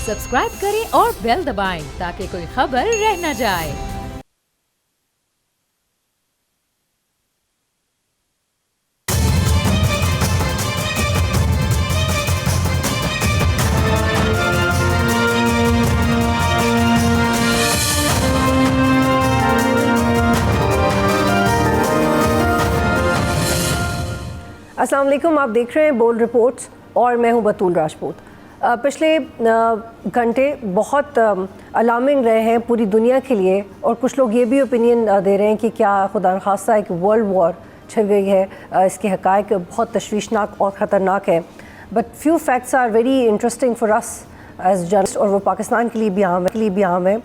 Subscribe करें और bell दबाएं ताकि कोई खबर रह न जाए। अस्सलाम वालेकुम, आप देख रहे हैं बोल्ड रिपोर्ट्स और मैं हूं बतूल राजपूत। पिछले घंटे बहुत अलार्मिंग रहे हैं पूरी दुनिया के लिए और कुछ लोग ये भी ओपिनियन दे रहे हैं कि क्या खुदा न खास्ता एक वर्ल्ड वॉर छिड़ गई है। इसके हक़ाइक़ बहुत तशवीशनाक और ख़तरनाक है। But few facts are very interesting for us as journalist और वो पाकिस्तान के लिए भी अहम है।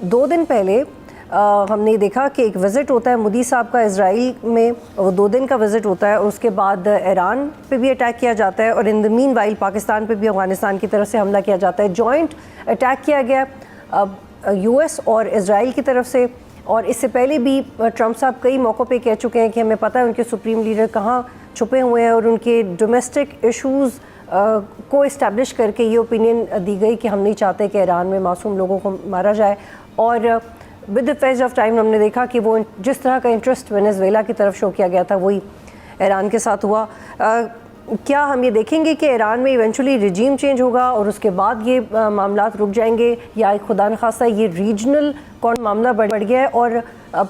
2 दिन पहले हमने देखा कि एक विज़िट होता है मोदी साहब का इज़राइल में, वो 2 दिन का विज़िट होता है और उसके बाद ईरान पे भी अटैक किया जाता है और in the mean while Pakistan पे भी अफ़गानिस्तान की तरफ से हमला किया जाता है। जॉइंट अटैक किया गया यूएस और इज़राइल की तरफ से। और इससे पहले भी ट्रंप साहब कई मौक़ों पे कह चुके हैं कि हमें पता है उनके सुप्रीम लीडर कहाँ छुपे हुए हैं और उनके डोमेस्टिक इशूज़ को इस्टेब्लिश करके ये ओपिनियन दी गई कि हम नहीं चाहते कि ईरान में मासूम लोगों को मारा जाए। और with the phase of time हमने देखा कि वो जिस तरह का इंटरेस्ट वेनेजुएला की तरफ शो किया गया था वही ईरान के साथ हुआ। क्या हम ये देखेंगे कि ईरान में इवेंचुअली रिजीम चेंज होगा और उसके बाद ये मामलात रुक जाएंगे, या खुदा न खास्ता ये रीजनल मामला बढ़ गया है और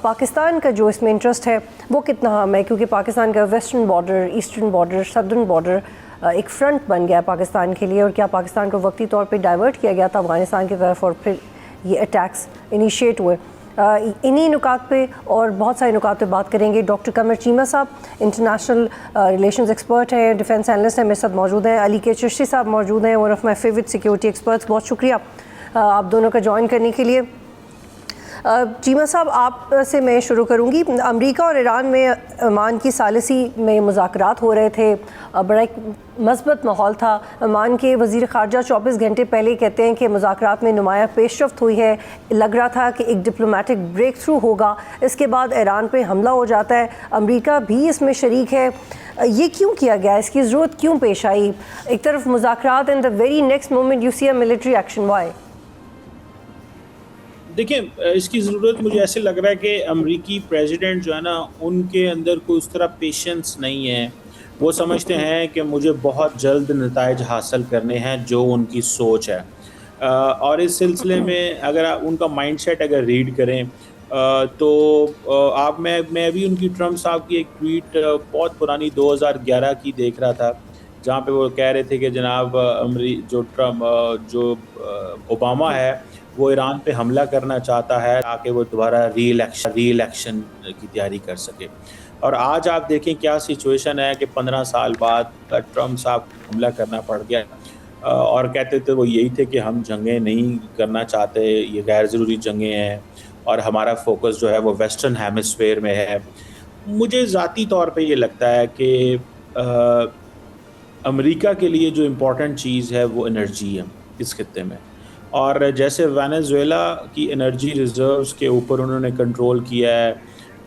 पाकिस्तान का जो इसमें इंटरेस्ट है वो कितना अहम है, क्योंकि पाकिस्तान का western border, eastern border, southern border एक फ्रंट बन गया पाकिस्तान के लिए। और क्या पाकिस्तान को वक्ती तौर पर डाइवर्ट किया गया था अफ़गानिस्तान की तरफ और फिर ये अटैक्स इनिशिएट हुए। इन्हीं नुकात पे और बहुत सारे नुकात पे बात करेंगे। डॉक्टर कमर चीमा साहब इंटरनेशनल रिलेशंस एक्सपर्ट हैं, डिफेंस एनालिस्ट हैं, मेरे साथ मौजूद हैं। अली के चिश्ती साहब मौजूद हैं, one of my favourite security experts. बहुत शुक्रिया आप दोनों का ज्वाइन करने के लिए। चीमा साहब, आप से मैं शुरू करूंगी। अमेरिका और ईरान में ओमान की सालिसी में मुज़ाकरात हो रहे थे, बड़ा एक मस्बत माहौल था। ओमान के वज़ीर ख़ारजा 24 घंटे पहले कहते हैं कि मुज़ाकरात में नुमाया पेशरफ्त हुई है, लग रहा था कि एक डिप्लोमेटिक ब्रेक थ्रू होगा। इसके बाद ईरान पे हमला हो जाता है, अमेरिका भी इसमें शरीक है। ये क्यों किया गया, इसकी ज़रूरत क्यों पेश आई? एक तरफ मुज़ाकरात and the very next moment you see a military action, why? देखिए, इसकी ज़रूरत मुझे ऐसे लग रहा है कि अमेरिकी प्रेसिडेंट जो है ना, उनके अंदर कोई उस तरह पेशेंस नहीं है। वो समझते हैं कि मुझे बहुत जल्द नताइज हासिल करने हैं, जो उनकी सोच है। और इस सिलसिले में अगर आप उनका माइंडसेट अगर रीड करें तो मैं भी उनकी ट्रंप साहब की एक ट्वीट बहुत पुरानी 2011 की देख रहा था, जहाँ पे वो कह रहे थे कि जनाब जो ओबामा है वो ईरान पे हमला करना चाहता है ताकि वो दोबारा री इलेक्शन की तैयारी कर सके। और आज आप देखें क्या सिचुएशन है कि 15 साल बाद ट्रंप साहब को हमला करना पड़ गया। और कहते थे वो यही थे कि हम जंगें नहीं करना चाहते, ये गैर ज़रूरी जंगें हैं और हमारा फोकस जो है वो वेस्टर्न हेमिस्फेयर में है। मुझे ज़ाती तौर पे ये लगता है कि अमेरिका के लिए जो इम्पोर्टेंट चीज़ है वो एनर्जी है इस खित्ते में। और जैसे वेनेजुएला की एनर्जी रिज़र्व्स के ऊपर उन्होंने कंट्रोल किया है,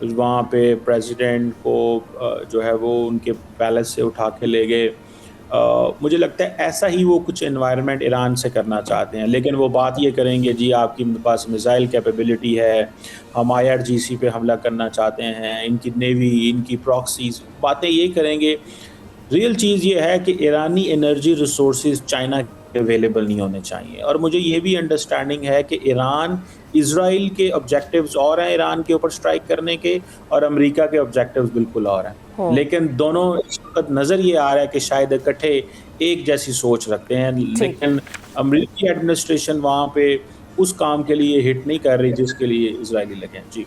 वहाँ पे प्रेसिडेंट को जो है वो उनके पैलेस से उठा के ले गए। मुझे लगता है ऐसा ही वो कुछ एनवायरनमेंट ईरान से करना चाहते हैं। लेकिन वो बात ये करेंगे, जी आपके पास मिसाइल कैपेबिलिटी है, हम IRGC पे हमला करना चाहते हैं, इनकी नेवी, इनकी प्रॉक्सीज, बातें ये करेंगे। रियल चीज़ ये है कि ईरानी एनर्जी रिसोर्सेज चाइना अवेलेबल नहीं होने चाहिए। और मुझे ये भी अंडरस्टैंडिंग है कि ईरान, इजराइल के ऑब्जेक्टिव्स और हैं ईरान के ऊपर स्ट्राइक करने के, और अमेरिका के ऑब्जेक्टिव्स बिल्कुल और हैं। लेकिन दोनों इस वक्त नज़र ये आ रहा है कि शायद इकट्ठे एक जैसी सोच रखते हैं, लेकिन अमेरिकी एडमिनिस्ट्रेशन वहाँ पे उस काम के लिए हिट नहीं कर रही जिसके लिए इजरायली लगे हैं। जी,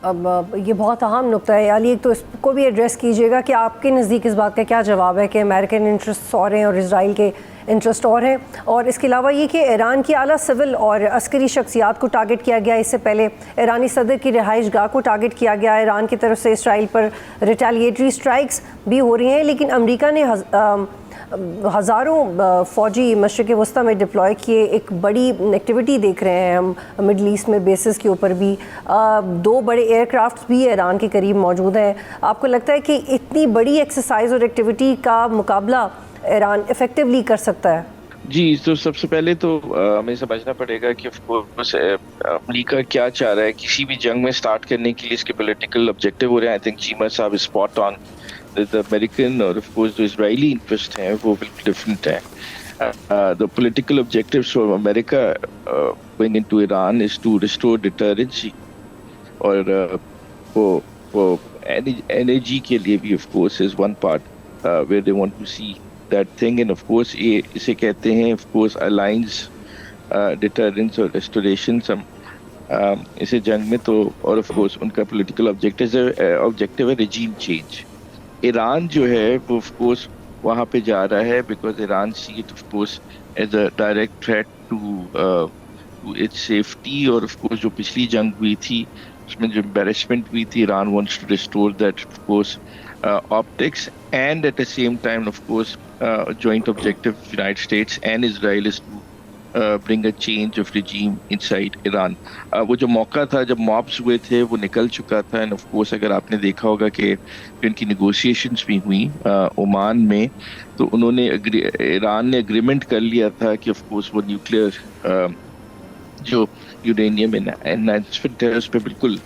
अब ये बहुत अहम नुक्ता है अली, एक तो इसको भी एड्रेस कीजिएगा कि आपके नज़दीक इस बात का क्या जवाब है कि अमेरिकन इंटरेस्ट और हैं और इजराइल के इंटरेस्ट और हैं। और इसके अलावा ये कि ईरान की आला सिविल और अस्करी शख्सियात को टारगेट किया गया। इससे पहले ईरानी सदर की रिहाइश गाह को टारगेट किया गया। ईरान की तरफ से इसराइल पर रिटेलिएटरी स्ट्राइक्स भी हो रही हैं, लेकिन अमेरिका ने हज़ारों फ़ौजी मशरिक़ वस्ता में डिप्लॉय किए। एक बड़ी एक्टिविटी देख रहे हैं हम मिडल ईस्ट में, बेसिस के ऊपर भी 2 बड़े एयरक्राफ्ट भी ईरान के करीब मौजूद हैं। आपको लगता है कि इतनी बड़ी एक्सरसाइज और एक्टिविटी का मुकाबला ईरान इफ़ेक्टिवली कर सकता है? जी, तो सबसे पहले तो हमें समझना पड़ेगा कि ऑफ कोर्स अमेरिका क्या चाह रहा है किसी भी जंग में स्टार्ट करने के लिए। इसके पॉलिटिकल ऑब्जेक्टिव हो रहे हैं। आई थिंक चीमा साहब is spot on. The American और ऑफ कोर्स जो इजरायली इंटरेस्ट हैं वो बिल्कुल डिफरेंट हैं। The political objectives for America going into Iran is to restore deterrence और वो energy के लिए भी of course is one part where they want to see that thing and of course ये इसे कहते हैं of course alliance deterrence और restoration some इसे जंग में तो और of course उनका political objective है regime change। ईरान जो है वो of course वहाँ पे जा रहा है because Iran see it of course as a direct threat to its safety और of course जो पिछली जंग हुई थी उसमें जो embarrassment हुई थी Iran wants to restore that of course optics and at the same time of course joint objective of United States and Israel is to bring a change of regime inside Iran। वो जो मौका था जब mobs हुए थे वो निकल चुका था एंड ऑफ कोर्स अगर आपने देखा होगा कि इनकी नेगोशिएशंस भी हुई ओमान में तो उन्होंने ईरान ने एग्रीमेंट कर लिया था कि ऑफ कोर्स वो न्यूक्लियर जो यूरेनियम एनहांसमेंट है उस पर बिल्कुल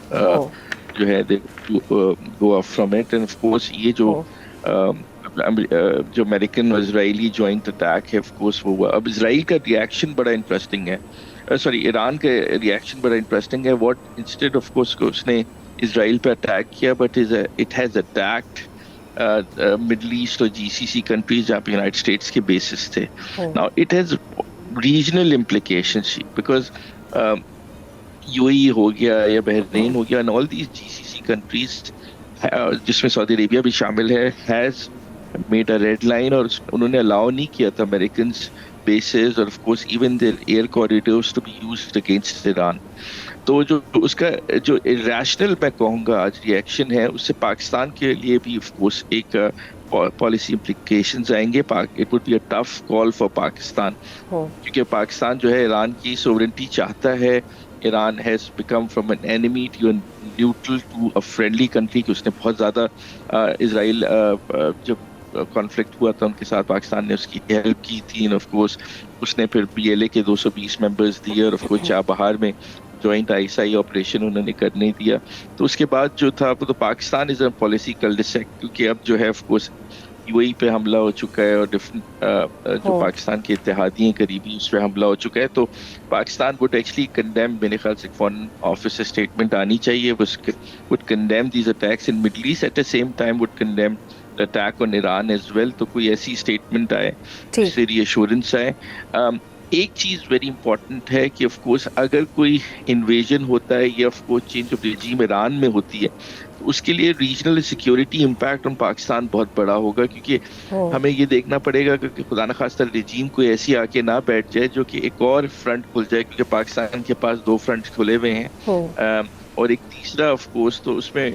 जो है go off from it and of course ये जो जो अमेरिकन और इजरायली जॉइंट अटैक है ऑफ कोर्स वो हुआ। अब इजराइल का रिएक्शन बड़ा इंटरेस्टिंग है सॉरी ईरान का रिएक्शन बड़ा इंटरेस्टिंग है। व्हाट इंस्टेड ऑफ कोर्स उसने इजराइल पे अटैक किया but it has attacked Middle East और जीसीसी कंट्रीज जहाँ पे यूनाइटेड स्टेट्स के बेसिस थे। Now it has regional implications because UAE हो गया या बहरीन हो गया and all these GCC countries जिसमें सऊदी अरेबिया भी शामिल है has made a red line और उन्होंने अलाउ नहीं किया था अमेरिकन बेसेस और of course even their air corridors to be used against Iran. तो जो उसका जो इरेशनल मैं कहूँगा आज रिएक्शन है उससे पाकिस्तान के लिए भी ऑफ कोर्स एक पॉलिसी इम्प्लीकेशंस आएंगे। It would be a tough call for Pakistan क्योंकि पाकिस्तान जो है ईरान की सोवरेनिटी चाहता है। Iran has become from an enemy to neutral to a friendly country कि उसने बहुत ज़्यादा इजराइल जब कॉन्फ्लिक्ट हुआ था उनके साथ पाकिस्तान ने उसकी हेल्प की थी एंड ऑफ कोर्स उसने फिर बीएलए के 220 मेंबर्स दिए और ऑफ कोर्स चाबहार में जॉइंट आईएसआई ऑपरेशन उन्होंने करने दिया। तो उसके बाद जो था वो तो पाकिस्तान इज अ पॉलिसी कल्डेसेक क्योंकि अब जो है ऑफ कोर्स यूएई पे हमला हो चुका है और डिफरेंट जो पाकिस्तान के इत्तेहादी हैं करीबी उस पर हमला हो चुका है। तो पाकिस्तान वुड एक्चुअली कंडेम मेरे ख्याल से फॉरेन ऑफिस से स्टेटमेंट आनी चाहिए would condemn these attacks in Middle East at the same time would condemn attack on Iran as well. तो कोई ऐसी स्टेटमेंट आए जिससे रीअश्योरेंस आए। एक चीज़ वेरी इंपॉर्टेंट है कि ऑफ कोर्स अगर कोई इन्वेजन होता है या of course change of regime Iran में होती है तो उसके लिए regional security impact on Pakistan बहुत बड़ा होगा क्योंकि हमें ये देखना पड़ेगा कि खुदा न खास्ता रेजीम कोई ऐसी आके ना बैठ जाए जो कि एक और फ्रंट खुल जाए क्योंकि पाकिस्तान के पास 2 फ्रंट खुले हुए हैं और एक तीसरा ऑफ कोर्स तो उसमें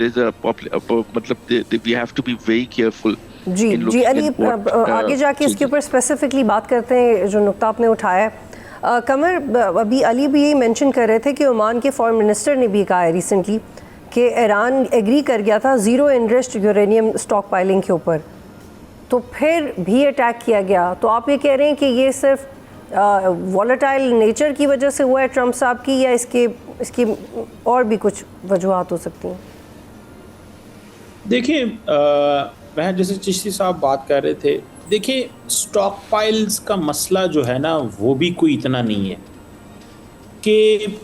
मतलब we have to be very careful. जी अली आगे जाके इसके ऊपर स्पेसिफिकली बात करते हैं जो नुक्ता आपने उठाया है। कमर अभी अली भी यही मेंशन कर रहे थे कि ओमान के फॉरेन मिनिस्टर ने भी कहा है रिसेंटली कि ईरान एग्री कर गया था zero interest uranium stock piling के ऊपर तो फिर भी अटैक किया गया। तो आप ये कह रहे हैं कि ये सिर्फ वॉलेटाइल नेचर की वजह से हुआ है ट्रंप साहब की या इसकी और भी कुछ वजूहात हो सकती हैं? देखिए वह जैसे चिश्ती साहब बात कर रहे थे देखिए स्टॉक पाइल्स का मसला जो है ना वो भी कोई इतना नहीं है कि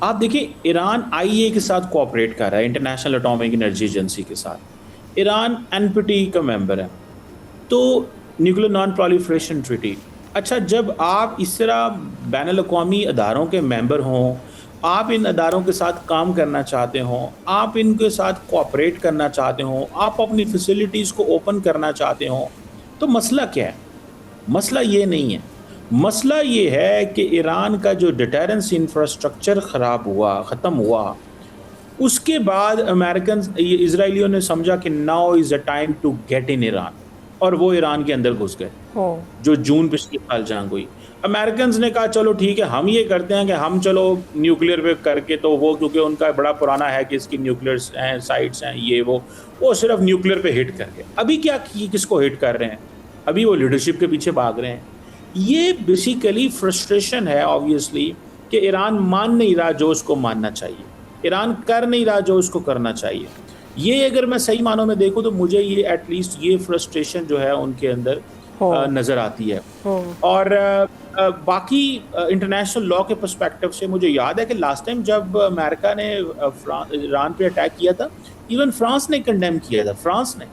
आप देखिए ईरान आईए के साथ कोऑपरेट कर रहा है इंटरनेशनल एटॉमिक एनर्जी एजेंसी के साथ। ईरान एनपीटी का मेंबर है तो न्यूक्लियर नॉन प्रोलिफरेशन ट्रीटी। अच्छा जब आप इस तरह बैनुल अक़वामी अदारों के मेंबर हों आप इन अदारों के साथ काम करना चाहते हो आप इनके साथ कोऑपरेट करना चाहते हो आप अपनी फैसिलिटीज़ को ओपन करना चाहते हो तो मसला क्या है? मसला ये नहीं है। मसला ये है कि ईरान का जो डिटेरेंस इंफ्रास्ट्रक्चर ख़त्म हुआ उसके बाद अमेरिकन इजराइलियों ने समझा कि now is a time to get in Iran और वो ईरान के अंदर घुस गए जो जून पिछले साल जंग हुई। अमेरिकन ने कहा चलो ठीक है हम ये करते हैं कि हम चलो न्यूक्लियर पे करके तो वो क्योंकि उनका बड़ा पुराना है कि इसकी न्यूक्लियर साइट्स हैं ये वो सिर्फ न्यूक्लियर पे हिट करके अभी क्या किसको हिट कर रहे हैं? अभी वो लीडरशिप के पीछे भाग रहे हैं। ये बेसिकली फ्रस्ट्रेशन है ऑब्वियसली कि ईरान मान नहीं रहा जो उसको मानना चाहिए, ईरान कर नहीं रहा जो उसको करना चाहिए। ये अगर मैं सही मानों में देखूं तो मुझे ये एटलीस्ट ये फ्रस्ट्रेशन जो है उनके अंदर नज़र आती है। और बाकी इंटरनेशनल लॉ के पर्सपेक्टिव से मुझे याद है कि लास्ट टाइम जब अमेरिका ने ईरान पे अटैक किया था, इवन फ्रांस ने कंडेम किया था, फ्रांस ने,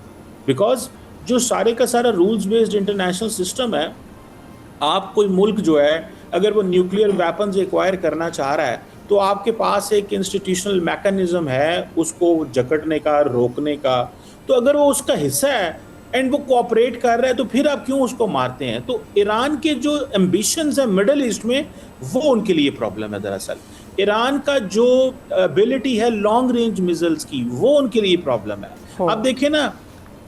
बिकॉज जो सारे का सारा रूल्स बेस्ड इंटरनेशनल सिस्टम है, आप कोई मुल्क जो है अगर वो न्यूक्लियर वेपन्स एक्वायर करना चाह रहा है तो आपके पास एक इंस्टीट्यूशनल मैकेनिज्म है उसको जकड़ने का, रोकने का। तो अगर वो उसका हिस्सा है एंड वो कोऑपरेट कर रहा है तो फिर आप क्यों उसको मारते हैं? तो ईरान के जो एम्बिशंस है मिडल ईस्ट में, वो उनके लिए प्रॉब्लम है। दरअसल ईरान का जो एबिलिटी है लॉन्ग रेंज मिसाइल्स की, वो उनके लिए प्रॉब्लम है। अब देखिए ना,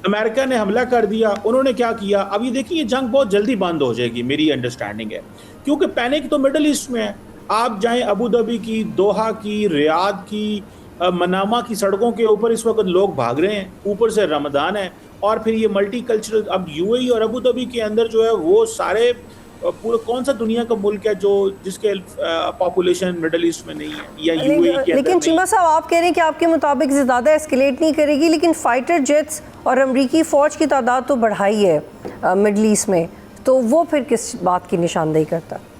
अमेरिका ने हमला कर दिया, उन्होंने क्या किया, अब ये देखिए ये जंग बहुत जल्दी बंद हो जाएगी, मेरी अंडरस्टैंडिंग है, क्योंकि पैनिक तो मिडल ईस्ट में है। आप जाएं अबू धाबी की, दोहा की, रियाद की, मनामा की सड़कों के ऊपर इस वक्त लोग भाग रहे हैं, ऊपर से रमज़ान है और फिर ये मल्टी कल्चरल। अब यूएई और अबू धाबी के अंदर जो है वो सारे पूरा कौन सा दुनिया का मुल्क है जो जिसके पॉपुलेशन मिडल ईस्ट में नहीं है या यूएई के अंदर। लेकिन चीमा साहब, आप कह रहे हैं कि आपके मुताबिक ज़्यादा एस्केलेट नहीं करेगी, लेकिन फाइटर जेट्स और अमरीकी फ़ौज की तादाद तो बढ़ाई है मिडल ईस्ट में, तो वो फिर किस बात की निशानदेही करता है?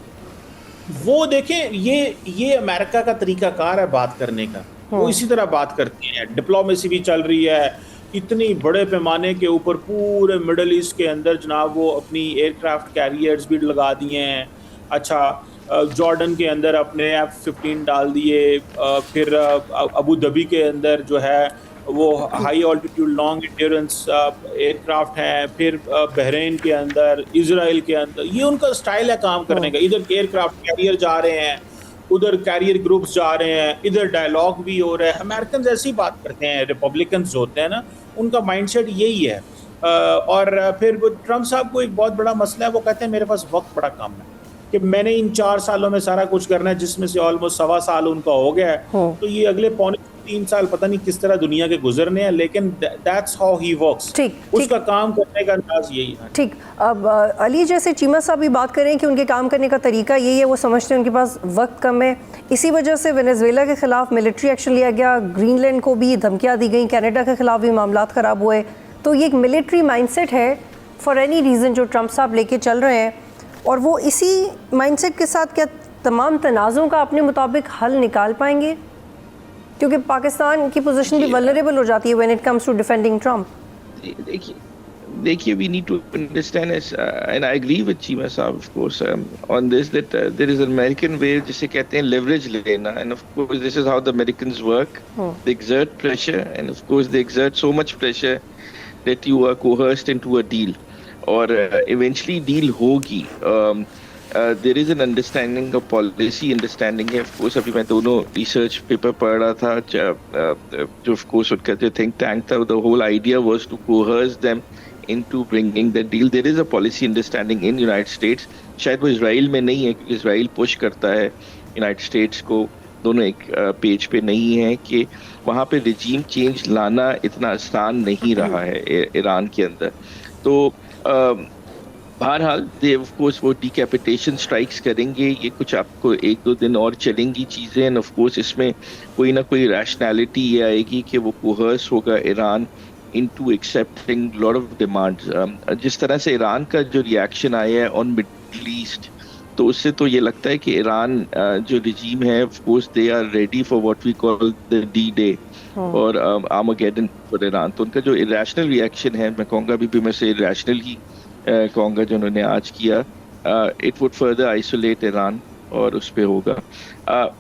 वो देखें, ये अमेरिका का तरीकाकार है बात करने का, वो इसी तरह बात करते हैं। डिप्लोमेसी भी चल रही है इतनी बड़े पैमाने के ऊपर, पूरे मिडल ईस्ट के अंदर जनाब वो अपनी एयरक्राफ्ट कैरियर्स भी लगा दिए हैं। अच्छा, जॉर्डन के अंदर अपने F-15 डाल दिए, फिर अबू धाबी के अंदर जो है वो high altitude long endurance aircraft हैं, फिर बहरीन के अंदर, इजराइल के अंदर, ये उनका स्टाइल है काम करने का। इधर एयरक्राफ्ट कैरियर जा रहे हैं, उधर कैरियर ग्रुप्स जा रहे हैं, इधर डायलॉग भी हो रहा है। अमेरिकन ऐसी बात करते हैं, रिपब्लिकन्स होते हैं ना, उनका माइंडसेट यही है। और फिर वो ट्रम्प साहब को एक बहुत बड़ा मसला है, वो कहते हैं मेरे पास वक्त बड़ा कम है कि मैंने इन 4 सालों में सारा कुछ करना है, जिसमें से ऑलमोस्ट 1.25 साल उनका हो गया है, तो ये अगले 3 साल पता नहीं किस तरह दुनिया के गुजरने हैं। लेकिन दैट्स हाउ ही वर्क्स, उसका काम करने का अंदाज यही है। ठीक, अब अली जैसे चीमा साहब भी बात करें कि उनके काम करने का तरीका यही है, वो समझते हैं उनके पास वक्त कम है, इसी वजह से वेनेजुएला के खिलाफ मिलिट्री एक्शन लिया गया, ग्रीनलैंड को भी धमकियाँ दी गई, कनाडा के खिलाफ भी मामलात ख़राब हुए। तो ये एक मिलिट्री माइंडसेट है फॉर एनी रीज़न जो ट्रम्प साहब लेके चल रहे हैं, और वो इसी माइंडसेट के साथ क्या तमाम तनाज़ों का अपने मुताबिक हल निकाल पाएंगे? क्योंकि पाकिस्तान की पोजीशन भी वल्नरेबल हो जाती है when it comes to defending Trump. देखिए, we need to understand as and I agree with Chima Saab of course on this that there is an American way जिसे कहते हैं leverage लेना, and of course this is how the Americans work. They exert pressure and of course they exert so much pressure that you are coerced into a deal, और eventually deal होगी। there is an understanding of policy understanding है। of course अभी मैं दोनों research paper पढ़ रहा था जो of course उनका जो think tank था, the whole idea was to coerce them into bringing the deal. There is a policy understanding in United States, शायद वो इसराइल में नहीं है क्योंकि इसराइल पुश करता है यूनाइटेड स्टेट्स को, दोनों एक पेज पे नहीं है कि वहाँ पे रिजीम चेंज लाना इतना आसान नहीं रहा है ईरान के अंदर। तो बहरहाल दे ऑफ कोर्स वो डिकैपिटेशन स्ट्राइक्स करेंगे, ये कुछ आपको 1-2 दिन और चलेंगी चीज़ें, एंड ऑफ कोर्स इसमें कोई ना कोई रैशनैलिटी ये आएगी कि वो कोहर्स होगा Iran into accepting lot of demands। जिस तरह से ईरान का जो रिएक्शन आया है ऑन मिडल ईस्ट, तो उससे तो ये लगता है कि ईरान जो रिजीम है of course they are ready for what we call the D-Day और आर्मागेडन फॉर ईरान। तो उनका जो इरेशनल रिएक्शन है, मैं कहूँगा अभी भी मैं से इरेशनल ही कहूँगा जो उन्होंने आज किया, it would further isolate Iran और उस पर होगा।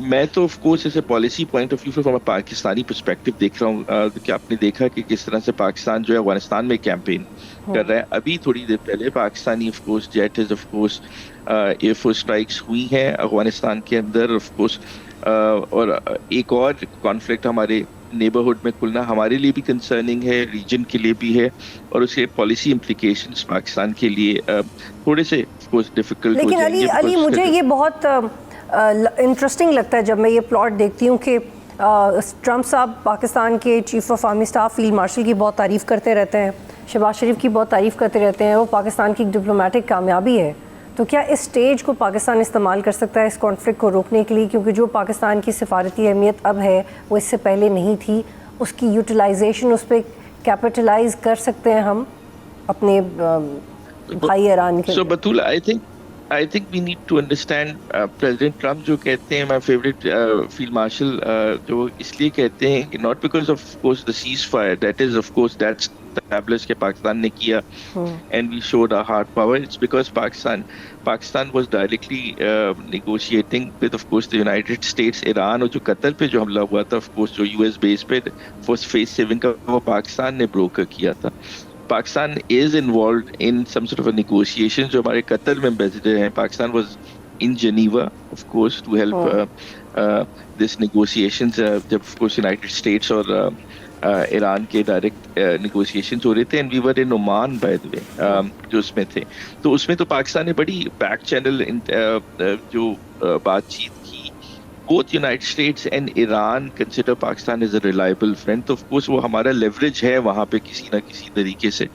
मैं तो ऑफ कोर्स ऐसे पॉलिसी पॉइंट ऑफ व्यू से फ्रॉम पाकिस्तानी पर्सपेक्टिव देख रहा हूँ कि आपने देखा कि किस तरह से पाकिस्तान जो है अफगानिस्तान में कैंपेन कर रहा है। अभी थोड़ी देर पहले Pakistani of course jet of course air force strikes हुई हैं अफगानिस्तान के अंदर ऑफ कोर्स, और एक और कॉन्फ्लिक्ट हमारे नेबरहुड में खुलना हमारे लिए भी कंसर्निंग है, रीजन के लिए भी है, और उसके पॉलिसी इम्प्लिकेशंस पाकिस्तान के लिए थोड़े से ऑफ कोर्स डिफिकल्ट हो जाएंगे। लेकिन अली मुझे ये बहुत इंटरेस्टिंग लगता है जब मैं ये प्लॉट देखती हूँ कि ट्रम्प साहब पाकिस्तान के chief of army staff field marshal की बहुत तारीफ़ करते रहते हैं, शहबाज शरीफ की बहुत तारीफ़ करते रहते हैं, वो पाकिस्तान की डिप्लोमेटिक कामयाबी है। तो क्या इस स्टेज को पाकिस्तान इस्तेमाल कर सकता है इस कॉन्फ्लिक्ट को रोकने के लिए, क्योंकि जो पाकिस्तान की सफारती अहमियत अब है वो इससे पहले नहीं थी, उसकी यूटिलाइजेशन, उस पर कैपिटलाइज कर सकते हैं हम अपने भाई ईरान के? So Batul, I think we need to understand President Trump जो कहते हैं, my favorite field marshal, जो इसलिए कहते हैं कि not because of course the ceasefire, that is of course that's established कि पाकिस्तान ने किया and we showed our hard power. It's because Pakistan was directly negotiating with of course the United States, Iran, और जो Qatar पे जो हमला हुआ था of course जो US बेस पे first phase 7 का वो पाकिस्तान ने ब्रोकर किया था. Pakistan is involved in some sort of a negotiation. जो हमारे कतर में एम्बेसडर हैं, Pakistan was in Geneva, of course, to help this negotiations. जब of course United States और ईरान के डायरेक्ट negotiations हो रहे थे, and we were in Oman by the way, जो उसमें थे. तो उसमें तो पाकिस्तान ने बड़ी बैक चैनल जो बातचीत की. Both United States and Iran consider Pakistan as a reliable friend. तो of course वो हमारा leverage है वहाँ पे किसी ना किसी तरीके से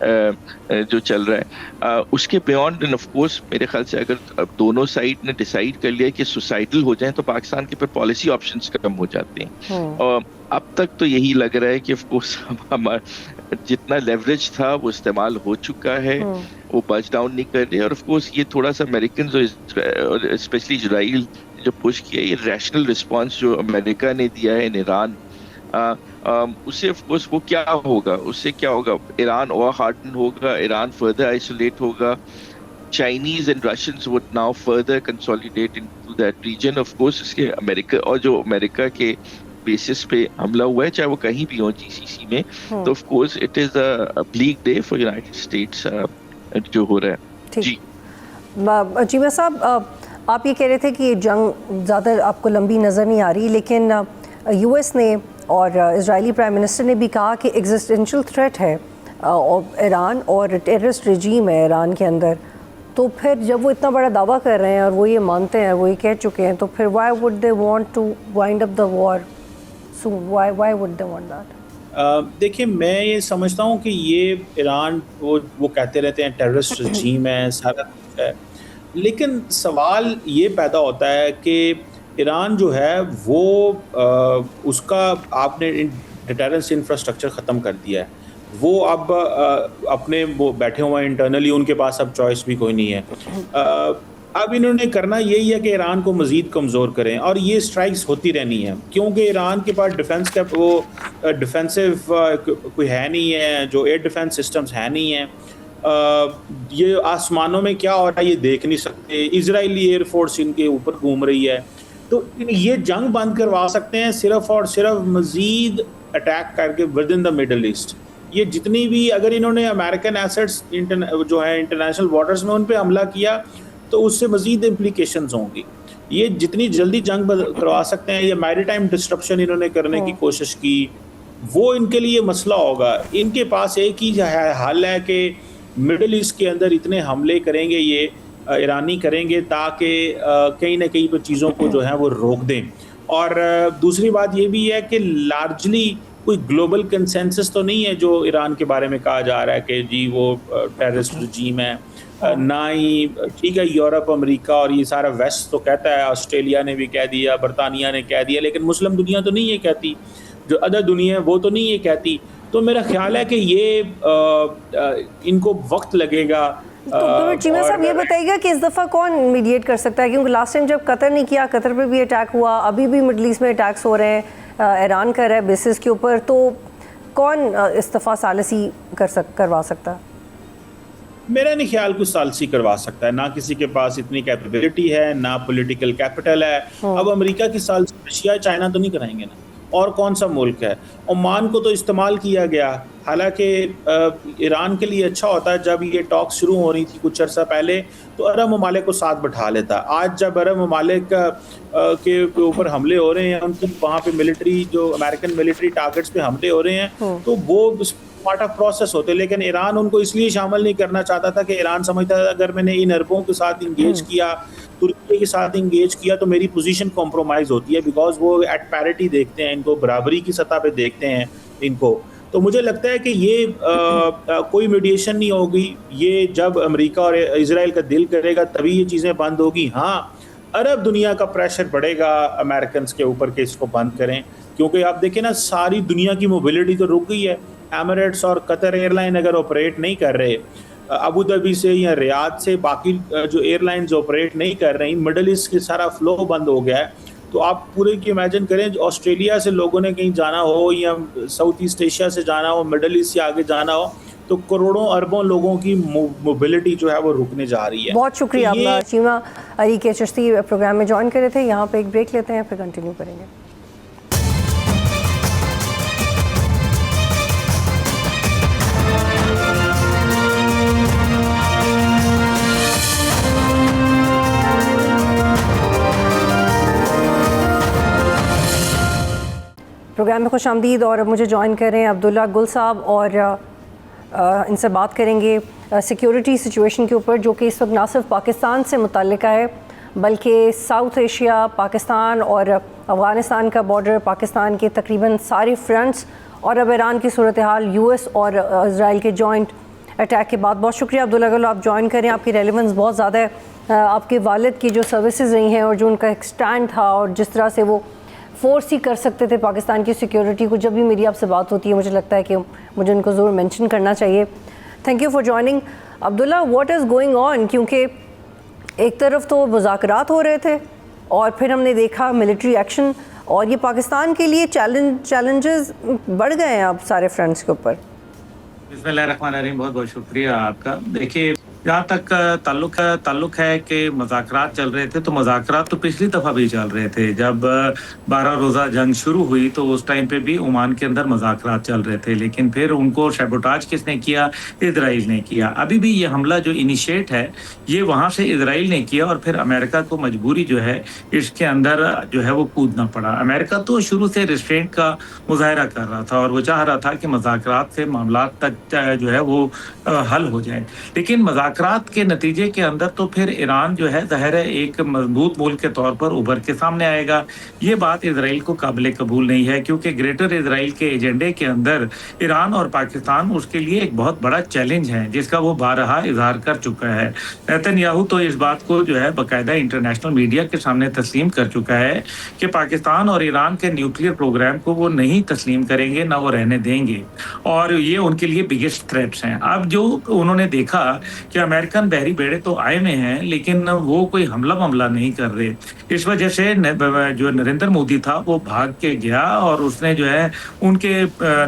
जो चल रहा है. उसके beyond and of course मेरे ख्याल से अगर दोनों साइड ने डिसाइड कर लिया कि सुसाइडल हो जाए तो पाकिस्तान के पर पॉलिसी ऑप्शंस कम हो जाते हैं. और अब तक तो यही लग रहा है कि of course हमारा जितना लेवरेज था वो इस्तेमाल हो चुका है, वो बच डाउन नहीं कर रहे. और ऑफ कोर्स ये थोड़ा सा अमेरिकन और स्पेशली इजराइल जो पुश किया, ये रैशनल रिस्पांस जो अमेरिका ने दिया है इन ईरान, उससे ऑफ कोर्स वो क्या होगा, उससे क्या होगा, ईरान और हार्डन होगा, ईरान फर्दर आइसोलेट होगा, Chinese and Russians would now further consolidate into that region. Of course इसके अमेरिका और जो अमेरिका के बेसिस पे हमला हुआ है, चाहे वो कहीं भी हो जीसीसी में, तो of course it is a bleak day for United states जो हो रहा है. जी जीमा साहब, आप ये कह रहे थे कि ये जंग ज़्यादा आपको लंबी नज़र नहीं आ रही, लेकिन यूएस ने और इजरायली प्राइम मिनिस्टर ने भी कहा कि एग्जिस्टेंशियल थ्रेट है ईरान और टेररिस्ट रजीम है ईरान के अंदर. तो फिर जब वो इतना बड़ा दावा कर रहे हैं और वो ये मानते हैं, वो ये कह चुके हैं, तो फिर why would they want to wind up the war soon? Why would they want that? देखिए, मैं ये समझता हूँ कि ये ईरान वो कहते रहते हैं टेररिस्ट रजीम है, सारा कुछ है, लेकिन सवाल ये पैदा होता है कि ईरान जो है वो उसका आपने डिटेरेंस इंफ्रास्ट्रक्चर ख़त्म कर दिया है. वो अब अपने वो बैठे हुए हैं इंटरनली, उनके पास अब चॉइस भी कोई नहीं है. अब इन्होंने करना यही है कि ईरान को मज़ीद कमज़ोर करें, और ये स्ट्राइक्स होती रहनी है, क्योंकि ईरान के पास डिफेंस का वो डिफेंसिव कोई है नहीं है, जो एयर डिफेंस सिस्टम्स है नहीं है. ये आसमानों में क्या हो रहा है ये देख नहीं सकते, इजरायली एयरफोर्स इनके ऊपर घूम रही है. तो ये जंग बंद करवा सकते हैं सिर्फ और सिर्फ मज़ीद अटैक करके with in the middle east. ये जितनी भी अगर इन्होंने अमेरिकन एसेट्स जो है इंटरनेशनल वाटर्स में उन पे हमला किया तो उससे मज़ीद इम्प्लीकेशंस होंगी. ये जितनी जल्दी जंग करवा सकते हैं, ये मैरीटाइम डिस्ट्रप्शन इन्होंने करने की कोशिश की, वो इनके लिए मसला होगा. इनके पास एक ही हल है कि मिडल ईस्ट के अंदर इतने हमले करेंगे ये ईरानी करेंगे ताकि कहीं ना कहीं पर चीज़ों को जो है वो रोक दें. और दूसरी बात ये भी है कि लार्जली कोई ग्लोबल कंसेंसस तो नहीं है जो ईरान के बारे में कहा जा रहा है कि जी वो टेररिस्ट रजीम है. ना ही ठीक है, यूरोप, अमेरिका और ये सारा वेस्ट तो कहता है, ऑस्ट्रेलिया ने भी कह दिया, बरतानिया ने कह दिया, लेकिन मुस्लिम दुनिया तो नहीं ये कहती, जो अदर दुनिया है वो तो नहीं ये कहती. तो मेरा ख्याल है कि ये इनको वक्त लगेगा. तो चीमा साहब ये बताइएगा कि इस दफ़ा कौन मीडिएट कर सकता है, क्योंकि लास्ट टाइम जब कतर ने किया, कतर पे भी अटैक हुआ, अभी भी मिडल ईस्ट में अटैक्स हो रहे हैं, ईरान कर रहा है बेसिस के ऊपर, तो कौन इस्तीफ़ा सालसी करवा सकता है? मेरा नहीं ख्याल कुछ सालसी करवा सकता है. ना किसी के पास इतनी कैपेबिलिटी है, ना पॉलिटिकल कैपिटल है. अब अमेरिका की सालसी रशिया चाइना तो नहीं कराएंगे ना, और कौन सा मुल्क है. ओमान को तो इस्तेमाल किया गया, हालांकि ईरान के लिए अच्छा होता है जब ये टॉक शुरू हो रही थी कुछ अर्सा पहले तो अरब ममालिक को साथ बैठा लेता. आज जब अरब ममालिक के ऊपर हमले हो रहे हैं, उनकी वहाँ पे मिलिट्री जो अमेरिकन मिलिट्री टारगेट्स पे हमले हो रहे हैं, तो वो पार्ट ऑफ प्रोसेस होते. लेकिन ईरान उनको इसलिए शामिल नहीं करना चाहता था कि ईरान समझता था अगर मैंने इन अरबों के साथ इंगेज किया, तुर्की के साथ इंगेज किया, तो मेरी पोजीशन कॉम्प्रोमाइज़ होती है, बिकॉज वो एट पैरिटी देखते हैं इनको, बराबरी की सतह पे देखते हैं इनको. तो मुझे लगता है कि ये कोई मीडिएशन नहीं होगी, ये जब अमेरिका और इजराइल का दिल करेगा तभी ये चीज़ें बंद होगी। हाँ, अरब दुनिया का प्रेशर बढ़ेगा अमेरिकन के ऊपर कि इसको बंद करें, क्योंकि आप देखें ना, सारी दुनिया की मोबिलिटी तो रुक गई है। एमिरेट्स और कतर एयरलाइन अगर ऑपरेट नहीं कर रहे, अबू धाबी से या रियाद से बाकी जो एयरलाइंस ऑपरेट नहीं कर रही, मिडल ईस्ट की सारा फ्लो बंद हो गया है। तो आप पूरे की इमेजिन करें, ऑस्ट्रेलिया से लोगों ने कहीं जाना हो या साउथ ईस्ट एशिया से जाना हो, मिडल ईस्ट से आगे जाना हो, तो करोड़ों अरबों लोगों की मोबिलिटी जो है वो रुकने जा रही है। बहुत शुक्रिया आपका। चीमा अली के चिश्ती प्रोग्राम में ज्वाइन करे थे। यहाँ पे एक ब्रेक लेते हैं, फिर कंटिन्यू करेंगे। प्रोग्राम में खुशामदीद। और मुझे ज्वाइन कर रहे हैं अब्दुल्ला गुल साहब, और इनसे बात करेंगे सिक्योरिटी सिचुएशन के ऊपर, जो कि इस वक्त ना सिर्फ पाकिस्तान से मुतल्लिक है बल्कि साउथ एशिया, पाकिस्तान और अफ़गानिस्तान का बॉर्डर, पाकिस्तान के तकरीबन सारे फ्रंट्स, और अब ईरान की सूरत हाल, यूएस और इजराइल के जॉइंट अटैक के बाद। बहुत शुक्रिया अब्दुल्ला गुल, आप ज्वाइन करें। आपकी रेलेवेंस बहुत ज़्यादा है। आपके वालिद की जो सर्विसेज रही हैं और जो उनका एक स्टैंड था और जिस तरह से वो फोर्स ही कर सकते थे पाकिस्तान की सिक्योरिटी को, जब भी मेरी आपसे बात होती है मुझे लगता है कि मुझे उनको ज़रूर मेंशन करना चाहिए। Thank you for joining. Abdullah, what is going on? क्योंकि एक तरफ तो मुज़ाकरात हो रहे थे और फिर हमने देखा मिलिट्री एक्शन, और ये पाकिस्तान के लिए चैलेंजेस बढ़ गए हैं अब सारे फ्रंट्स के ऊपर। बिस्मिल्लाहिर्रहमानिर्रहीम, बहुत बहुत शुक्रिया आपका। देखिए, जहाँ तक ताल्लुक है कि मुज़ाकरात चल रहे थे, तो मुज़ाकरात तो पिछली दफ़ा भी चल रहे थे। जब 12 रोज़ा जंग शुरू हुई तो उस टाइम पे भी ओमान के अंदर मुज़ाकरात चल रहे थे, लेकिन फिर उनको सैबोटाज किसने किया? इजराइल ने किया। अभी भी ये हमला जो इनिशिएट है ये वहाँ से इजराइल ने किया, और फिर अमेरिका को मजबूरी जो है इसके अंदर जो है वो कूदना पड़ा। अमेरिका तो शुरू से रिस्ट्रेंट का मुजाहरा कर रहा था और वो चाह रहा था कि मुज़ाकरात से मामला तक जो है वो हल हो जाए, लेकिन मुज़ाकरात के नतीजे के अंदर तो फिर ईरान जो है ज़ाहिर है एक मजबूत मुल्क के तौर पर उभर के सामने आएगा। ये बात इजराइल को काबिल कबूल नहीं है, क्योंकि ग्रेटर इजराइल के एजेंडे के अंदर ईरान और पाकिस्तान उसके लिए एक बहुत बड़ा चैलेंज है, जिसका वो बारहा इजहार कर चुका है। नेतन्याहू तो इस बात को जो है बाकायदा इंटरनेशनल मीडिया के सामने तस्लीम कर चुका है कि पाकिस्तान और ईरान के न्यूक्लियर प्रोग्राम को वो नहीं तस्लीम करेंगे, ना वो रहने देंगे, और ये उनके लिए बिगेस्ट थ्रेट्स हैं। अब जो उन्होंने देखा कि अमेरिकन बहरी बेड़े तो आए हुए हैं लेकिन वो कोई हमला नहीं कर रहे, इस वजह से जो नरेंद्र मोदी था वो भाग के गया और उसने जो है उनके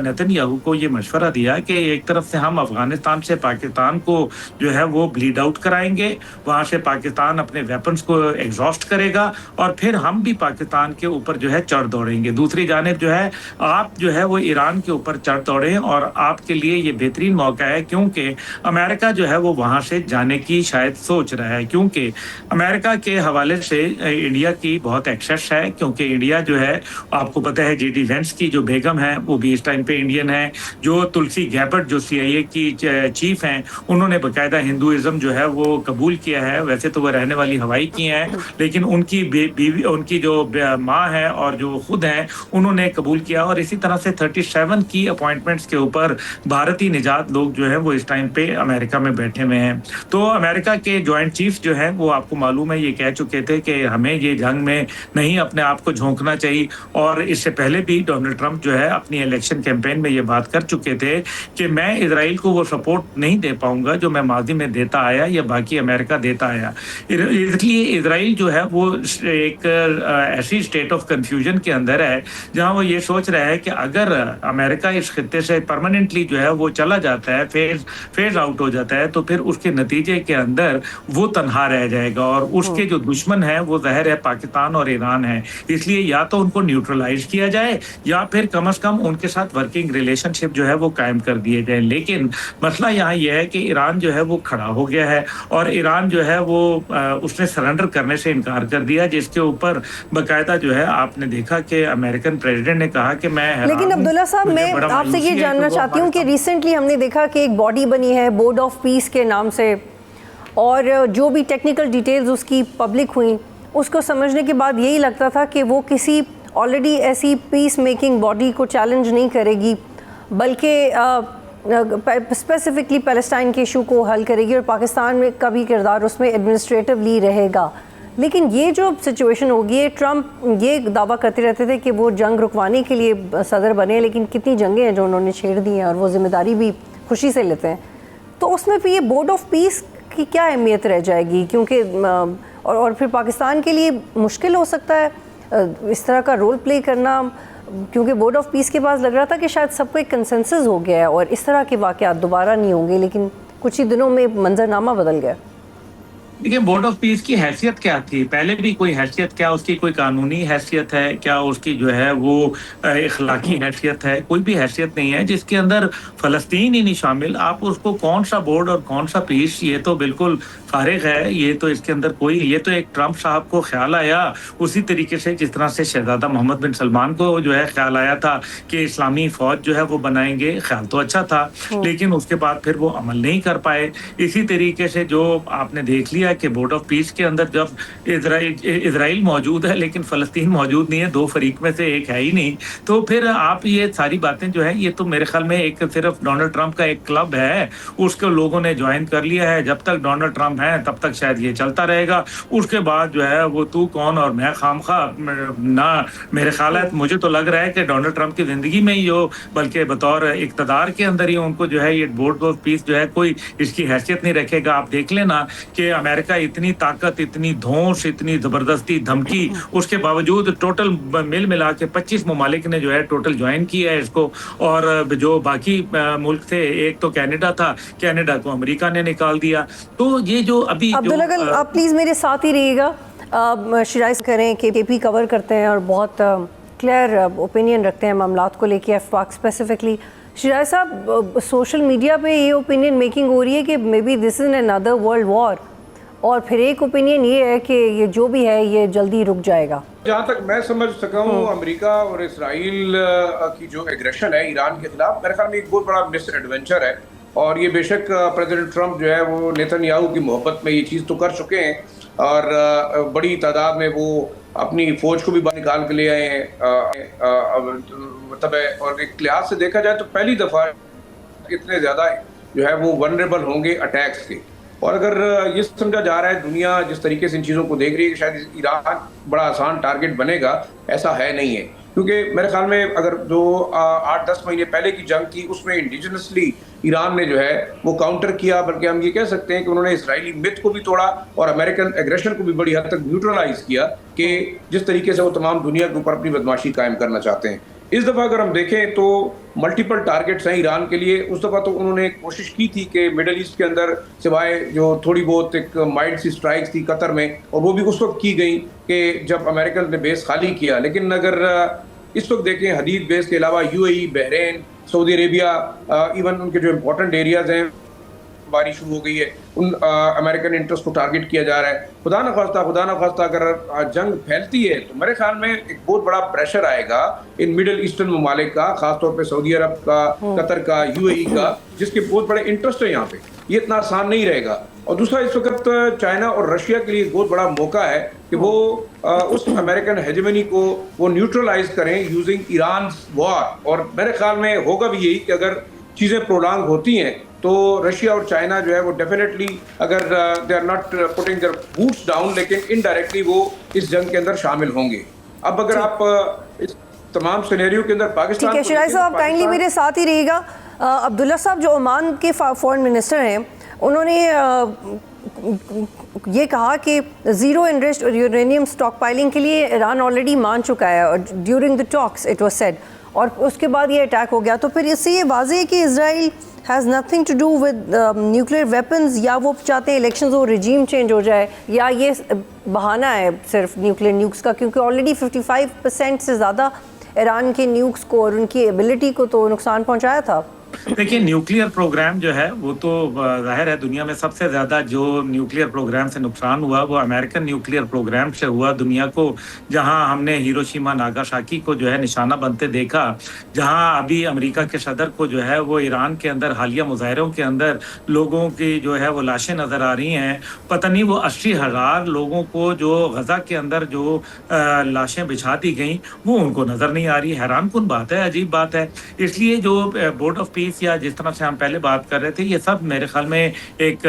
नेतन्याहू को ये मशवरा दिया कि एक तरफ से हम अफगानिस्तान से पाकिस्तान को जो है वो ब्लीड आउट कराएंगे, वहाँ से पाकिस्तान अपने वेपन्स को एग्जॉस्ट करेगा और फिर हम भी पाकिस्तान के ऊपर जो है चढ़ दौड़ेंगे। दूसरी जानिब जो है आप जो है वो ईरान के ऊपर चढ़ दौड़ें, और आपके लिए ये बेहतरीन मौका है, क्योंकि अमेरिका जो है वो वहाँ से जाने की शायद सोच रहा है, क्योंकि अमेरिका के हवाले से इंडिया की बहुत एक्सेस है, क्योंकि इंडिया जो है आपको पता है जेडी वेंस की जो बेगम है वो भी इस टाइम पे इंडियन है, जो तुलसी गैबर्ट जो CIA की चीफ हैं उन्होंने बाकायदा हिंदुइज्म जो है वो कबूल किया है। वैसे तो वो रहने वाली हवाई की हैं, लेकिन उनकी बीवी उनकी जो माँ है और जो खुद हैं उन्होंने कबूल किया, और इसी तरह से 37 की अपॉइंटमेंट्स के ऊपर भारतीय निजात लोग जो है वो इस टाइम पे अमेरिका में बैठे हुए हैं। तो अमेरिका के जॉइंट चीफ जो है वो आपको मालूम है ये कह चुके थे कि हमें ये जंग में नहीं अपने आप को झोंकना चाहिए, और इससे पहले भी डोनाल्ड ट्रंप जो है अपनी इलेक्शन कैंपेन में ये बात कर चुके थे कि मैं इजराइल को वो सपोर्ट नहीं दे पाऊंगा जो मैं माजी में देता आया या बाकी अमेरिका देता आया। इसलिए इजराइल जो है वो एक ऐसी स्टेट ऑफ कंफ्यूजन के अंदर है जहां वो ये सोच रहा है कि अगर अमेरिका इस खित्ते से परमानेंटली जो है वो चला जाता है, फेज आउट हो जाता है, तो फिर उसके नतीजे के अंदर वो तनहा रह जाएगा, और उसके जो दुश्मन है वो ज़ाहिर है पाकिस्तान और ईरान है। इसलिए या तो उनको न्यूट्रलाइज किया जाए या फिर कम से कम उनके साथ वर्किंग रिलेशनशिप जो है वो कायम कर दिए जाए। लेकिन मसला यहाँ यह है कि ईरान जो है वो खड़ा हो गया है, और ईरान जो है वो उसने सरेंडर करने से इनकार कर दिया, जिसके ऊपर बाकायदा जो है आपने देखा कि अमेरिकन प्रेसिडेंट ने कहा कि मैं। लेकिन अब्दुल्ला साहब, मैं आपसे ये जानना चाहती हूँ कि रिसेंटली हमने देखा कि एक बॉडी बनी है बोर्ड ऑफ पीस के नाम से, और जो भी टेक्निकल डिटेल्स उसकी पब्लिक हुई उसको समझने के बाद यही लगता था कि वो किसी ऑलरेडी ऐसी पीस मेकिंग बॉडी को चैलेंज नहीं करेगी, बल्कि स्पेसिफिकली पैलेस्टाइन के इशू को हल करेगी और पाकिस्तान में का भी किरदार उसमें एडमिनिस्ट्रेटिवली रहेगा। लेकिन ये जो सिचुएशन होगी, ट्रंप ये दावा करते रहते थे कि वो जंग रुकवाने के लिए सदर बने, लेकिन कितनी जंगें हैं जो उन्होंने छेड़ दी हैं और वो जिम्मेदारी भी खुशी से लेते हैं। तो उसमें फिर ये बोर्ड ऑफ पीस की क्या अहमियत रह जाएगी? क्योंकि और फिर पाकिस्तान के लिए मुश्किल हो सकता है इस तरह का रोल प्ले करना, क्योंकि बोर्ड ऑफ पीस के पास लग रहा था कि शायद सबको एक कंसेंसस हो गया है और इस तरह के वाक़यात दोबारा नहीं होंगे, लेकिन कुछ ही दिनों में मंजरनामा बदल गया। देखिए, बोर्ड ऑफ पीस की हैसियत क्या थी? पहले भी कोई हैसियत, क्या उसकी कोई कानूनी हैसियत है, क्या उसकी जो है वो इखलाकी हैसियत है? कोई भी हैसियत नहीं है जिसके अंदर फ़लस्तीन ही नहीं शामिल। आप उसको कौन सा बोर्ड और कौन सा पीस, ये तो बिल्कुल फारिग है। ये तो इसके अंदर कोई, ये तो एक ट्रंप साहब को ख्याल आया उसी तरीके से जिस तरह से शहजादा मोहम्मद बिन सलमान को जो है ख्याल आया था कि इस्लामी फ़ौज जो है वो बनाएंगे। ख्याल तो अच्छा था, लेकिन उसके बाद फिर वो अमल नहीं कर पाए। इसी तरीके से जो आपने देख लिया कि बोर्ड ऑफ पीस के अंदर जब इजराइल मौजूद है लेकिन फ़लस्तीन मौजूद नहीं है, दो फरीक में से एक है ही नहीं, तो फिर आप ये सारी बातें जो है, ये तो मेरे ख्याल में एक सिर्फ डोनाल्ड ट्रंप का एक क्लब है, उसके लोगों ने ज्वाइन कर लिया है। जब तक डोनाल्ड ट्रंप है तब तक शायद ये चलता रहेगा। उसके बाद जो है वो तू कौन और मैं खामखा ना, मेरे ख्याल है, मुझे तो लग रहा है कि डोनाल्ड ट्रंप की ज़िंदगी में ही हो, बल्कि बतौर इक़्तिदार के अंदर ही उनको जो है ये बोर्ड ऑफ पीस जो है कोई इसकी हैसियत नहीं रखेगा। आप देख लेना कि अमेरिका इतनी ताकत, इतनी धौंस, इतनी ज़बरदस्ती धमकी, उसके बावजूद टोटल मिल मिला के 25 ममालिक ने जो है टोटल ज्वाइन किया है इसको। और जो बाकी मुल्क थे, एक तो कनाडा था, कनाडा को अमेरिका ने निकाल दिया। तो ये जो अभी अब्दुल अगल, आप प्लीज़ मेरे साथ ही रहिएगा। शिराइज़ करें कि केपी कवर करते हैं और बहुत क्लियर ओपिनियन रखते हैं मामलात को लेके, एफवाक स्पेसिफिकली। शिराइज़ साहब, सोशल मीडिया पे ये ओपिनियन मेकिंग हो रही है कि may be this is another world war, और फिर एक ओपिनियन ये है कि ये जो भी है ये जल्दी रुक जाएगा। जहाँ तक मैं समझ सका हूँ, अमेरिका और इसराइल की जो एग्रेशन है ईरान के खिलाफ, मेरे ख्याल में एक बहुत बड़ा मिस एडवेंचर है। और ये बेशक प्रेसिडेंट ट्रंप जो है वो नेतन्याहू की मोहब्बत में ये चीज़ तो कर चुके हैं और बड़ी तादाद में वो अपनी फौज को भी बाहर निकाल के ले आए हैं। मतलब और एक लिहाज से देखा जाए तो पहली दफ़ा इतने ज़्यादा जो है वो वनरेबल होंगे अटैक्स के। और अगर ये समझा जा रहा है, दुनिया जिस तरीके से इन चीज़ों को देख रही है कि शायद ईरान बड़ा आसान टारगेट बनेगा, ऐसा है नहीं है। क्योंकि मेरे ख्याल में अगर जो 8-10 महीने पहले की जंग थी उसमें इंडिजिनसली ईरान ने जो है वो काउंटर किया, बल्कि हम ये कह सकते हैं कि उन्होंने इसराइली मिथ को भी तोड़ा और अमेरिकन एग्रेशन को भी बड़ी हद तक न्यूट्रलाइज किया कि जिस तरीके से वो तमाम दुनिया के ऊपर अपनी बदमाशी कायम करना चाहते हैं। इस दफ़ा अगर हम देखें तो मल्टीपल टारगेट्स हैं ईरान के लिए। उस दफ़ा तो उन्होंने कोशिश की थी कि मिडल ईस्ट के अंदर सिवाय जो थोड़ी बहुत एक माइल्ड सी स्ट्राइक्स थी कतर में, और वो भी उस वक्त की गई कि जब अमेरिकन ने बेस खाली किया। लेकिन अगर इस वक्त देखें, हदीद बेस के अलावा UAE, Bahrain, Saudi Arabia, even उनके जो इम्पोर्टेंट एरियाज़ हैं बारी शुरू हो गई है, उन अमेरिकन इंटरेस्ट को टारगेट किया जा रहा है। खुदा न खास्ता अगर जंग फैलती है तो मेरे ख्याल में एक बहुत बड़ा प्रेशर आएगा इन मिडल ईस्टर्न ममालिक का, खासतौर पे सऊदी अरब का, कतर का, यूएई का, जिसके बहुत बड़े इंटरेस्ट है यहाँ पे। ये इतना आसान नहीं रहेगा। और दूसरा, इस वक्त चाइना और रशिया के लिए बहुत बड़ा मौका है कि वो उस अमेरिकन हेजेमनी को वो न्यूट्रलाइज करें यूजिंग ईरान वॉर। और मेरे ख्याल में होगा भी यही कि अगर चीज़ें प्रोलॉन्ग होती हैं तो रशिया और चाइना जो है वो डेफिनेटली, अगर they are not putting their boots down, लेकिन इनडायरेक्टली वो इस जंग के अंदर शामिल होंगे। अब अगर आप इस तमाम सिनेरियो के अंदर पाकिस्तान, ठीक है शिराइज़ साहब, आप काइंडली मेरे साथ ही रहिएगा। अब्दुल्ला साहब जो ओमान के फॉरेन मिनिस्टर हैं, उन्होंने ये कहा कि zero enriched uranium stock piling के लिए ईरान ऑलरेडी मान चुका है, और during the talks it was said, और उसके बाद ये अटैक हो गया। तो फिर इससे ये वाज़ेह है कि Israel has nothing to do with nuclear weapons, या वो चाहते हैं इलेक्शंस हो, रिजीम चेंज हो जाए, या ये बहाना है सिर्फ न्यूक्लियर न्यूक्स का, क्योंकि ऑलरेडी 55% से ज़्यादा ईरान के न्यूक्स को और उनकी एबिलिटी को तो नुकसान पहुँचाया था। देखिए, न्यूक्लियर प्रोग्राम जो है वो तो जाहिर है दुनिया में सबसे ज़्यादा जो न्यूक्लियर प्रोग्राम से नुकसान हुआ वो अमेरिकन न्यूक्लियर प्रोग्राम से हुआ। दुनिया को जहां हमने हिरोशिमा नागासाकी को जो है निशाना बनते देखा, जहां अभी अमेरिका के सदर को जो है वो ईरान के अंदर हालिया मुजाहरों के अंदर लोगों की जो है वो लाशें नज़र आ रही हैं। पता नहीं वो 80,000 लोगों को जो गज़ा के अंदर जो लाशें बिछा दी गई वो उनको नज़र नहीं आ रही। हैरानकुन बात है, अजीब बात है। इसलिए जो बोर्ड ऑफ पीस या जिस तरह से हम पहले बात कर रहे थे, ये सब मेरे ख्याल में एक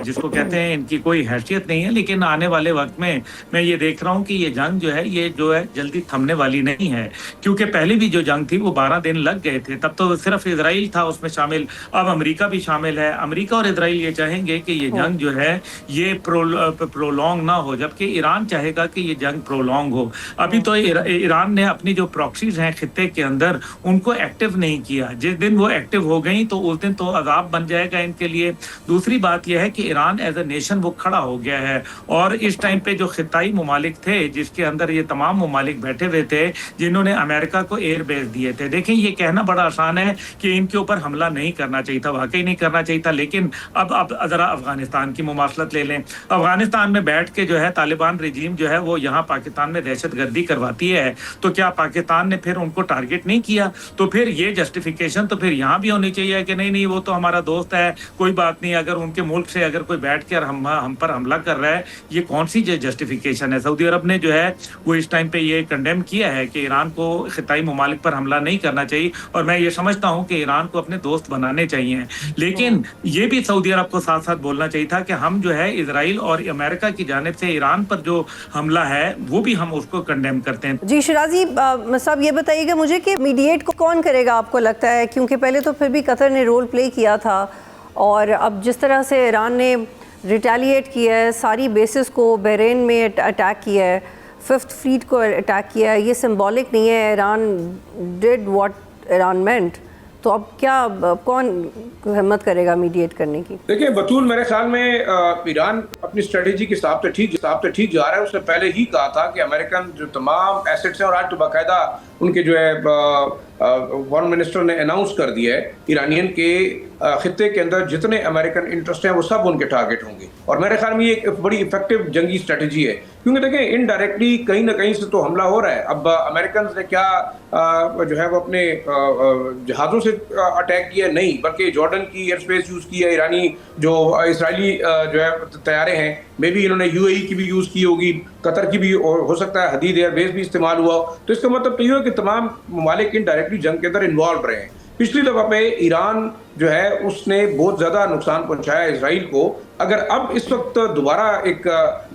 जिसको कहते हैं इनकी कोई हैसियत नहीं है। लेकिन आने वाले वक्त में मैं ये देख रहा हूँ कि ये जंग जो है ये जो है जल्दी थमने वाली नहीं है, क्योंकि पहले भी जो जंग थी वो 12 दिन लग गए थे। तब तो सिर्फ इजराइल था उसमें शामिल, अब अमेरिका भी शामिल है। अमेरिका और इजराइल ये चाहेंगे कि ये जंग जो है ये प्रोलॉन्ग ना हो, जबकि ईरान चाहेगा कि ये जंग प्रोलॉन्ग हो। अभी तो ईरान ने अपनी जो प्रॉक्सीज हैं खित्ते के अंदर उनको एक्टिव नहीं किया। जिस दिन वो एक्टिव हो गई तो उस दिन तो अजाब बन जाएगा इनके लिए। दूसरी बात यह है कि ईरान एज ए नेशन वो खड़ा हो गया है, और इस टाइम पे जो खिताई ममालिक थे जिसके अंदर ये तमाम ममालिक बैठे हुए थे जिन्होंने अमेरिका को एयर बेस दिए थे। देखें, ये कहना बड़ा आसान है कि इनके ऊपर हमला नहीं करना चाहिए था, वाकई नहीं करना चाहिए था। लेकिन अब जरा अफगानिस्तान की मुमासलत ले लें। अफगानिस्तान में बैठ के जो है तालिबान रजीम जो है वो यहाँ पाकिस्तान में दहशतगर्दी करवाती है, तो क्या पाकिस्तान ने फिर उनको टारगेट नहीं किया? तो फिर ये जस्टिफिकेशन तो फिर यहाँ भी होनी चाहिए कि नहीं नहीं वो तो हमारा दोस्त है, कोई बात नहीं। अगर उनके मुल्क से अगर कोई बैठ कर हम पर हमला कर रहा है, ये कौन सी जस्टिफिकेशन है? सऊदी अरब ने जो है वो इस टाइम पे ये कंडेम किया है कि ईरान को खिताई ममालिक पर हमला नहीं करना चाहिए, और मैं ये समझता हूँ कि ईरान को अपने दोस्त बनाने चाहिए। लेकिन ये भी सऊदी अरब को साथ साथ बोलना चाहिए था कि हम जो है इजराइल और अमेरिका की जानिब से ईरान पर जो हमला है वो भी हम उसको कंडेम करते हैं। जी शिराजी साहब, ये बताइएगा मुझे कि मीडिएट को कौन करेगा आपको लगता है? क्योंकि पहले तो फिर भी कतर ने रोल प्ले किया था, और अब जिस तरह से ईरान ने रिटेलिएट किया है, सारी बेसिस को बहरीन में अटैक किया है, 5th फ्लीट को अटैक किया है, ये सिंबॉलिक नहीं है? ईरान डिड व्हाट ईरान मेंट, तो अब क्या कौन हिम्मत करेगा मीडिएट करने की? देखिए बतूल, मेरे ख्याल में ईरान अपनी स्ट्रेटेजी के हिसाब से ठीक जा रहा है। उसने पहले ही कहा था कि अमेरिकन जो तमाम एसेट्स हैं, और आज तो बाकायदा उनके जो है फॉरेन मिनिस्टर ने अनाउंस कर दिया है ईरानियन के खित्ते के अंदर जितने अमेरिकन इंटरेस्ट हैं वो सब उनके टारगेट होंगे। और मेरे ख्याल में ये एक बड़ी इफेक्टिव जंगी स्ट्रेटजी है, क्योंकि देखें इनडायरेक्टली कहीं ना कहीं से तो हमला हो रहा है। अब अमेरिकन ने क्या जो है वो अपने जहाज़ों से अटैक किया? नहीं, बल्कि जॉर्डन की एयर स्पेस यूज़ की है। ईरानी जो इसराइली जो है तैयारे हैं, मे भी इन्होंने यूएई की भी यूज़ की होगी, कतर की भी हो सकता है, हदीद एयरबेस भी इस्तेमाल हुआ। तो इसका मतलब तो ये है कि तमाम ममालिक इनडायरेक्टली जंग के अंदर इन्वॉल्व रहे हैं। पिछली दफ़ा पे ईरान जो है उसने बहुत ज़्यादा नुकसान पहुंचाया इसराइल को। अगर अब इस वक्त दोबारा एक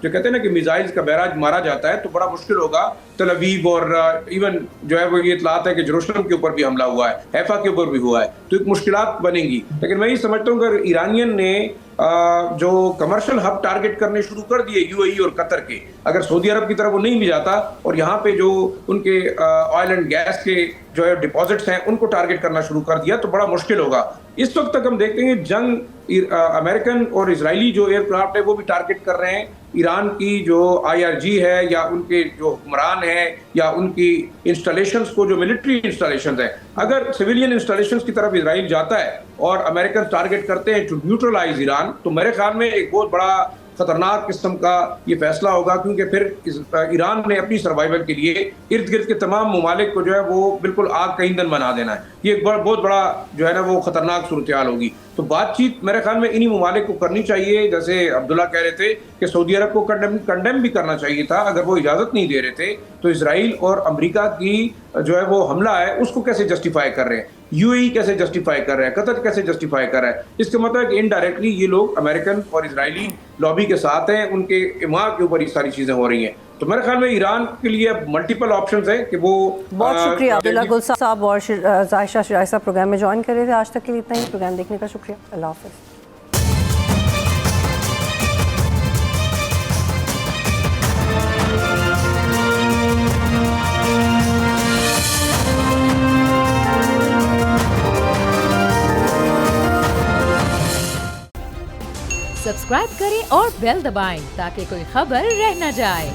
जो कहते हैं ना कि मिसाइल्स का बैराज मारा जाता है तो बड़ा मुश्किल होगा। तल अवीव और इवन जो है वो ये इतलात है कि जेरूसलम के ऊपर भी हमला हुआ है, हैफा के ऊपर भी हुआ है, तो एक मुश्किलात बनेंगी। लेकिन मैं ये समझता हूँ अगर ईरानियन ने जो कमर्शियल हब टारगेट करने शुरू कर दिए यूएई और कतर के, अगर सऊदी अरब की तरफ वो नहीं भी जाता और यहाँ पे जो उनके ऑयल एंड गैस के जो है डिपॉजिट्स हैं उनको टारगेट करना शुरू कर दिया तो बड़ा मुश्किल होगा। इस वक्त तक हम देखते हैं जंग अमेरिकन और इजरायली जो एयरक्राफ्ट है वो भी टारगेट कर रहे हैं ईरान की जो IRG है या उनके जो हुक्मरान है या उनकी इंस्टॉलेशंस को, जो मिलिट्री इंस्टॉलेशंस हैं। अगर सिविलियन इंस्टॉलेशंस की तरफ इजराइल जाता है और अमेरिकन टारगेट करते हैं टू न्यूट्रलाइज ईरान, तो मेरे ख्याल में एक बहुत बड़ा खतरनाक किस्म का ये फैसला होगा, क्योंकि फिर ईरान ने अपनी सर्वाइवल के लिए इर्द गिर्द के तमाम ममालिक को जो है वो बिल्कुल आग का ईंधन बना देना है। ये एक बहुत बड़ा जो है ना वो खतरनाक सूरत हाल होगी। तो बातचीत मेरे ख्याल में इन्हीं ममालिक को करनी चाहिए। जैसे अब्दुल्ला कह रहे थे कि सऊदी अरब को कंडेम भी करना चाहिए था, अगर वो इजाज़त नहीं दे रहे थे तो इसराइल और अमेरिका की जो है वो हमला है उसको कैसे जस्टिफाई कर रहे हैं, यूएई कैसे जस्टिफाई कर रहे हैं, कतर कैसे जस्टिफाई कर रहा है। इसका मतलब है कि इनडायरेक्टली ये लोग अमेरिकन और इजरायली लॉबी के साथ हैं, उनके इमाम के ऊपर ये सारी चीज़ें हो रही हैं। तो मेरे ख्याल में ईरान के लिए मल्टीपल ऑप्शंस है कि वो बहुत शुक्रिया अब्दुल्ला गुल साहब और जायशा शिराजी साहब प्रोग्राम में ज्वाइन कर रहे थे। आज तक के लिए इतना ही। प्रोग्राम देखने का शुक्रिया। अल्लाह हाफ़िज़। सब्सक्राइब करें और बेल दबाएं ताकि कोई खबर रह न जाए।